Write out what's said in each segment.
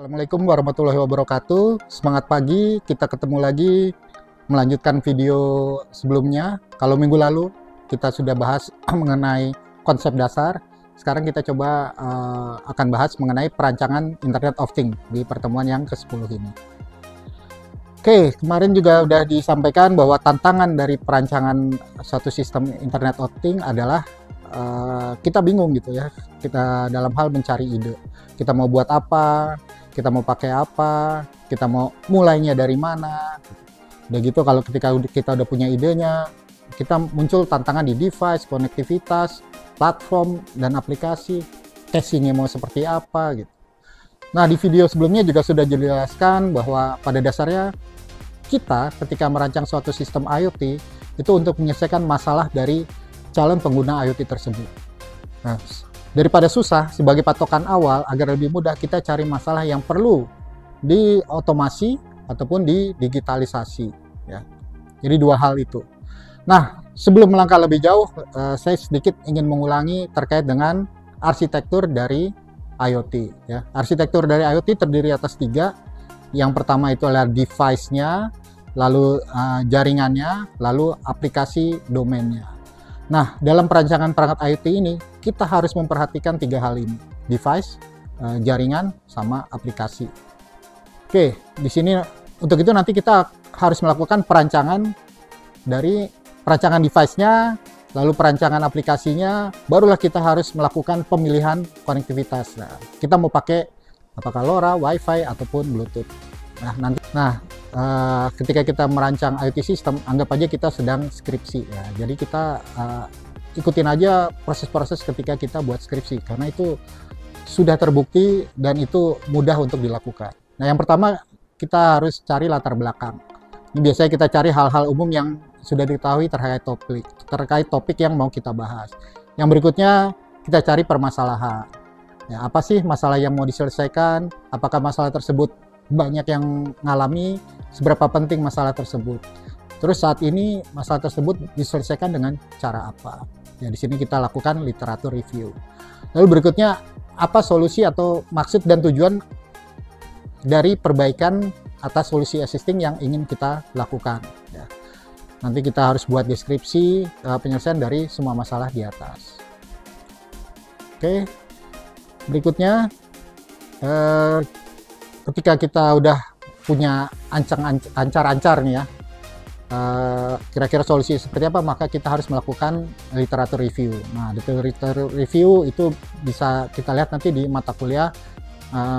Assalamualaikum warahmatullahi wabarakatuh. Semangat pagi, kita ketemu lagi melanjutkan video sebelumnya. Kalau minggu lalu kita sudah bahas mengenai konsep dasar. Sekarang kita coba akan bahas mengenai perancangan Internet of Things di pertemuan yang ke-10 ini. Oke, kemarin juga sudah disampaikan bahwa tantangan dari perancangan suatu sistem Internet of Things adalah kita bingung gitu ya. Kita dalam hal mencari ide. Kita mau buat apa, kita mau pakai apa, kita mau mulainya dari mana. Udah gitu kalau ketika kita udah punya idenya, kita muncul tantangan di device, konektivitas, platform, dan aplikasi. Casingnya mau seperti apa gitu. Nah, di video sebelumnya juga sudah dijelaskan bahwa pada dasarnya kita ketika merancang suatu sistem IoT itu untuk menyelesaikan masalah dari calon pengguna IoT tersebut. Nah, daripada susah, sebagai patokan awal agar lebih mudah kita cari masalah yang perlu diotomasi ataupun didigitalisasi ya. Jadi dua hal itu. Nah, sebelum melangkah lebih jauh, saya sedikit ingin mengulangi terkait dengan arsitektur dari IoT ya. Arsitektur dari IoT terdiri atas 3. Yang pertama itu adalah device-nya, lalu jaringannya, lalu aplikasi domainnya. Nah, dalam perancangan perangkat IoT ini, kita harus memperhatikan 3 hal ini. Device, jaringan, sama aplikasi. Oke, di sini untuk itu nanti kita harus melakukan perancangan dari perancangan device-nya, lalu perancangan aplikasinya, barulah kita harus melakukan pemilihan konektivitas. Nah, kita mau pakai apakah LoRa, Wi-Fi, ataupun Bluetooth. Ketika kita merancang IoT system, anggap aja kita sedang skripsi ya. Jadi kita ikutin aja proses-proses ketika kita buat skripsi, karena itu sudah terbukti dan itu mudah untuk dilakukan. Nah, yang pertama kita harus cari latar belakang. Ini biasanya kita cari hal-hal umum yang sudah diketahui terkait topik yang mau kita bahas. Yang berikutnya kita cari permasalahan. Ya, apa sih masalah yang mau diselesaikan? Apakah masalah tersebut banyak yang ngalami? Seberapa penting masalah tersebut? Terus saat ini masalah tersebut diselesaikan dengan cara apa? Ya, di sini kita lakukan literatur review. Lalu berikutnya, apa solusi atau maksud dan tujuan dari perbaikan atas solusi existing yang ingin kita lakukan? Ya. Nanti kita harus buat deskripsi penyelesaian dari semua masalah di atas. Oke. Berikutnya, ketika kita udah punya ancar-ancar nih ya, kira-kira solusi seperti apa, maka kita harus melakukan literatur review. Nah, literatur review itu bisa kita lihat nanti di mata kuliah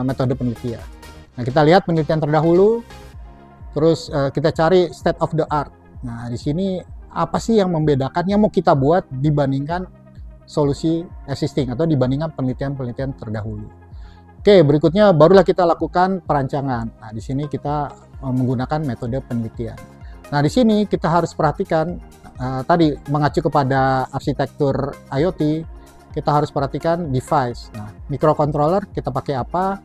metode penelitian. Nah, kita lihat penelitian terdahulu, terus kita cari state of the art. Nah, di sini apa sih yang membedakan yang mau kita buat dibandingkan solusi existing atau dibandingkan penelitian-penelitian terdahulu. Oke, berikutnya barulah kita lakukan perancangan. Nah, di sini kita menggunakan metode penelitian. Nah, di sini kita harus perhatikan tadi mengacu kepada arsitektur IoT, kita harus perhatikan device. Nah, microcontroller kita pakai apa?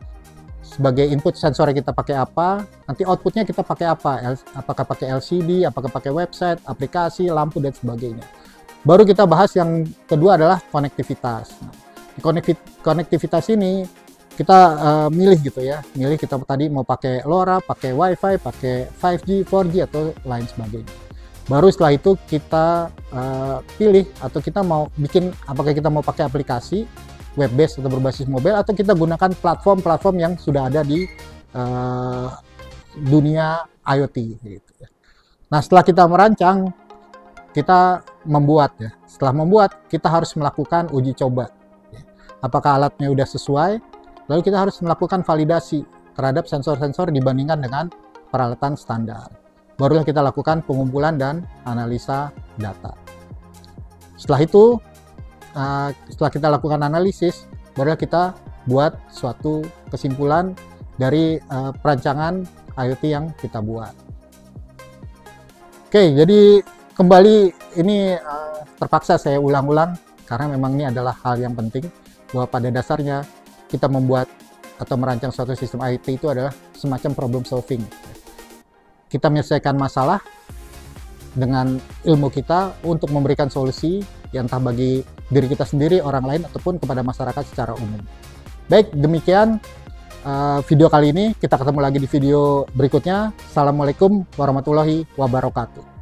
Sebagai input sensor kita pakai apa? Nanti outputnya kita pakai apa? Apakah pakai LCD, apakah pakai website, aplikasi, lampu, dan sebagainya. Baru kita bahas yang kedua adalah konektivitas. Nah, di konektivitas ini kita milih gitu ya, kita tadi mau pakai LoRa, pakai Wi-Fi, pakai 5G, 4G, atau lain sebagainya. Baru setelah itu kita pilih atau kita mau bikin, apakah kita mau pakai aplikasi web based atau berbasis mobile, atau kita gunakan platform-platform yang sudah ada di dunia IoT gitu ya. Nah, setelah kita merancang, kita membuat ya. Setelah membuat, kita harus melakukan uji coba. Apakah alatnya sudah sesuai? Lalu kita harus melakukan validasi terhadap sensor-sensor dibandingkan dengan peralatan standar. Barulah kita lakukan pengumpulan dan analisa data. Setelah itu, setelah kita lakukan analisis, barulah kita buat suatu kesimpulan dari perancangan IoT yang kita buat. Oke, jadi kembali ini terpaksa saya ulang-ulang karena memang ini adalah hal yang penting, bahwa pada dasarnya kita membuat atau merancang suatu sistem IoT itu adalah semacam problem solving. Kita menyelesaikan masalah dengan ilmu kita untuk memberikan solusi yang entah bagi diri kita sendiri, orang lain, ataupun kepada masyarakat secara umum. Baik, demikian video kali ini. Kita ketemu lagi di video berikutnya. Assalamualaikum warahmatullahi wabarakatuh.